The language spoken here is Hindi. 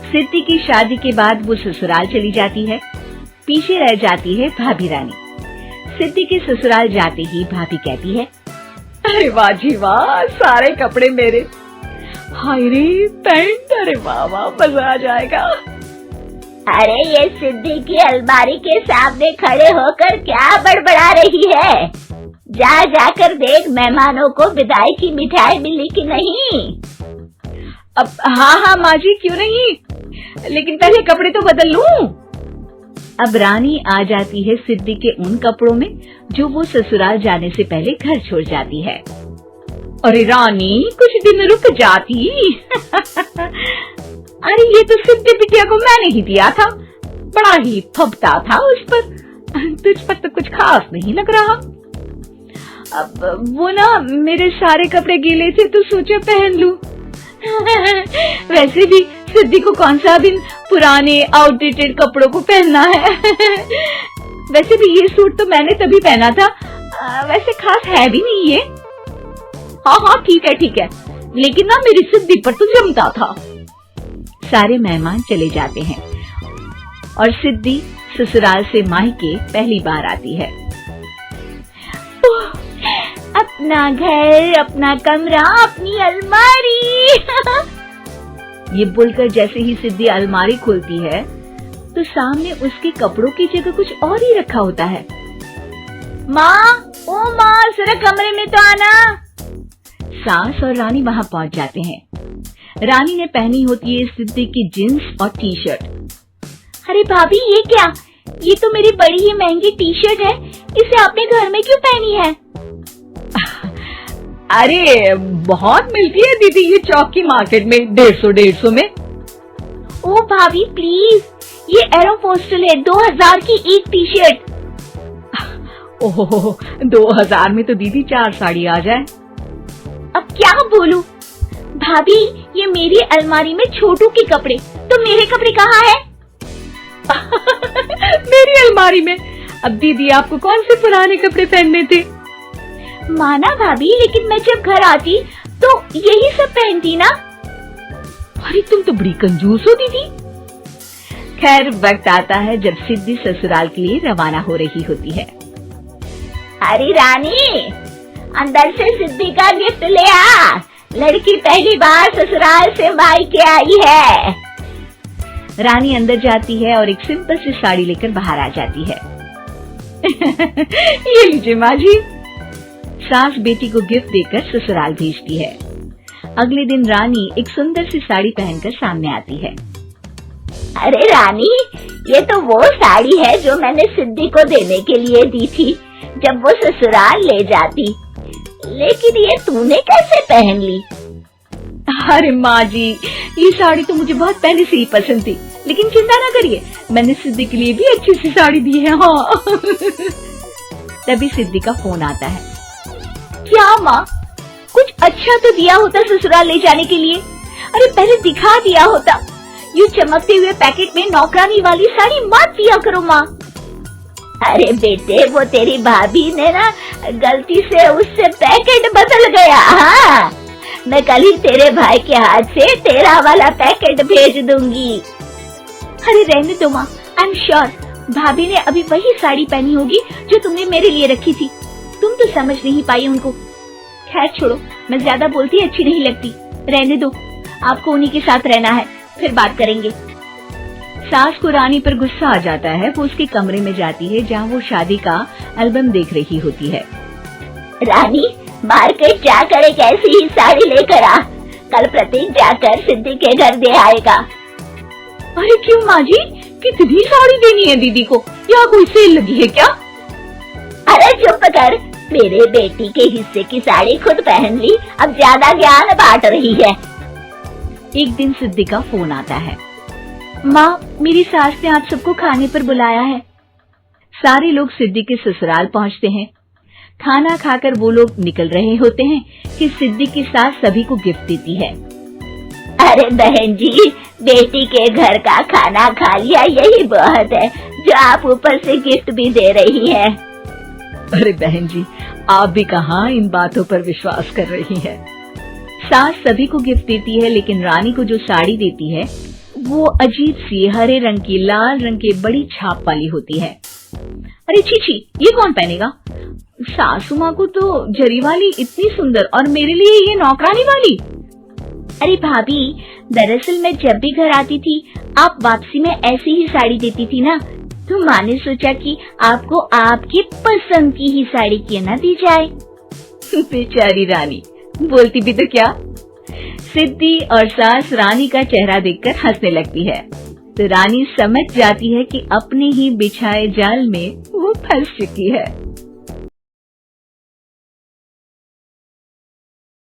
सिद्धि की शादी के बाद वो ससुराल चली जाती है। पीछे रह जाती है भाभी रानी। सिद्धि के ससुराल जाते ही भाभी कहती है, अरे वाह जी वाह, सारे कपड़े मेरे। हाय रे पैंट, अरे वाह वाह, मजा आ जाएगा। अरे ये सिद्धि की अलमारी के सामने खड़े होकर क्या बड़बड़ा रही है? जाकर देख मेहमानों को विदाई की मिठाई मिली कि नहीं। अब हाँ माँ जी, क्यों नहीं, लेकिन पहले कपड़े तो बदल लूं। अब रानी आ जाती है सिद्धि के उन कपड़ों में जो वो ससुराल जाने से पहले घर छोड़ जाती है। अरे रानी, कुछ दिन रुक जाती। अरे ये तो सिद्धि बिटिया को मैंने ही दिया था, बड़ा ही फबता था उस पर, तुझ पर तो कुछ खास नहीं लग रहा। अब वो ना मेरे सारे कपड़े गीले थे तो सोचा पहन लूं। वैसे भी सिद्धि को कौन सा दिन पुराने आउटडेटेड कपड़ों को पहनना है। वैसे भी ये सूट तो मैंने तभी पहना था, वैसे खास है भी नहीं ये। हाँ ठीक है, लेकिन ना मेरी सिद्धि पर तो जमता था। सारे मेहमान चले जाते हैं और सिद्धि ससुराल से मायके पहली बार आती है। अपना घर, अपना कमरा, अपनी अलमारी। ये बोलकर जैसे ही सिद्धि अलमारी खोलती है तो सामने उसके कपड़ों की जगह कुछ और ही रखा होता है। माँ, ओ माँ, जरा कमरे में तो आना। सास और रानी वहाँ पहुँच जाते हैं। रानी ने पहनी होती है सिद्धि की जींस और टी शर्ट। अरे भाभी, ये क्या? ये तो मेरी बड़ी ही महंगी टी शर्ट है, इसे आपने घर में क्यों पहनी है? अरे बहुत मिलती है दीदी ये चौक की मार्केट में, 150 में। ओ भाभी प्लीज, ये एरोपोस्टल है, 2000 की एक टी शर्ट। ओह 2000 में तो दीदी 4 साड़ी आ जाए। अब क्या बोलूं? भाभी, ये मेरी अलमारी में छोटू के कपड़े, तो मेरे कपड़े कहाँ हैं? मेरी अलमारी में? अब दीदी आपको कौन से पुराने कपड़े पहनने थे? माना भाभी, लेकिन मैं जब घर आती तो यही सब पहनती ना। अरे तुम तो बड़ी कंजूस हो दीदी। खैर वक्त आता है जब सिद्धि ससुराल के लिए रवाना हो रही होती है। अरे रानी, अंदर से सिद्धि का गिफ्ट ले आ, लड़की पहली बार ससुराल से मायके आई है। रानी अंदर जाती है और एक सिंपल सी साड़ी लेकर बाहर आ जाती है। ये लीजिए माँ जी। सास बेटी को गिफ्ट देकर ससुराल भेजती है। अगले दिन रानी एक सुंदर सी साड़ी पहनकर सामने आती है। अरे रानी, ये तो वो साड़ी है जो मैंने सिद्धि को देने के लिए दी थी जब वो ससुराल ले जाती, लेकिन ये तूने कैसे पहन ली? अरे माँ जी, ये साड़ी तो मुझे बहुत पहले से ही पसंद थी, लेकिन चिंता ना करिए, मैंने सिद्धि के लिए भी अच्छी सी साड़ी दी है। हाँ। तभी सिद्धि का फोन आता है। क्या माँ, कुछ अच्छा तो दिया होता ससुराल ले जाने के लिए। अरे पहले दिखा दिया होता। यूँ चमकते हुए पैकेट में नौकरानी वाली साड़ी मत दिया करो माँ। अरे बेटे, वो तेरी भाभी ने ना गलती से उससे पैकेट बदल गया। हाँ, मैं कल ही तेरे भाई के हाथ से तेरा वाला पैकेट भेज दूंगी। अरे रहने दो माँ, आई एम श्योर भाभी ने अभी वही साड़ी पहनी होगी जो तुमने मेरे लिए रखी थी। तुम तो समझ नहीं पाई उनको। खैर छोड़ो, मैं ज्यादा बोलती अच्छी नहीं लगती, रहने दो, आपको उन्हीं के साथ रहना है, फिर बात करेंगे। सास को रानी पर गुस्सा आ जाता है। वो उसके कमरे में जाती है जहाँ वो शादी का एल्बम देख रही होती है। रानी, मार्केट जाकर एक ऐसी ही साड़ी लेकर आ, कल प्रतीक जाकर सिद्धि के घर दे आएगा। अरे क्यों माँ जी, कितनी साड़ी देनी है दीदी को? यहाँ कोई सेल लगी है क्या? अरे चुप कर, मेरे बेटी के हिस्से की साड़ी खुद पहन ली, अब ज्यादा ज्ञान बांट रही है। एक दिन सिद्धि का फोन आता है। माँ, मेरी सास ने आप सबको खाने पर बुलाया है। सारे लोग सिद्धि के ससुराल पहुँचते हैं। खाना खाकर वो लोग निकल रहे होते हैं कि सिद्धि की सास सभी को गिफ्ट देती है। अरे बहन जी, बेटी के घर का खाना खा लिया, यही बहुत है जो आप ऊपर से गिफ्ट भी दे रही है। अरे बहन जी, आप भी कहाँ इन बातों पर विश्वास कर रही है। सास सभी को गिफ्ट देती है, लेकिन रानी को जो साड़ी देती है वो अजीब सी हरे रंग की लाल रंग के बड़ी छाप वाली होती है। अरे छी, ये कौन पहनेगा? सासू माँ को तो जरी वाली इतनी सुंदर और मेरे लिए ये नौकरानी वाली। अरे भाभी, दरअसल मैं जब भी घर आती थी आप वापसी में ऐसी ही साड़ी देती थी ना, तो माँ ने सोचा कि आपको आपकी पसंद की ही साड़ी क्यों ना दी जाए। बेचारी रानी, बोलती भी तो क्या। सिद्धि और सास रानी का चेहरा देखकर हंसने लगती है, तो रानी समझ जाती है कि अपने ही बिछाए जाल में वो फंस चुकी है।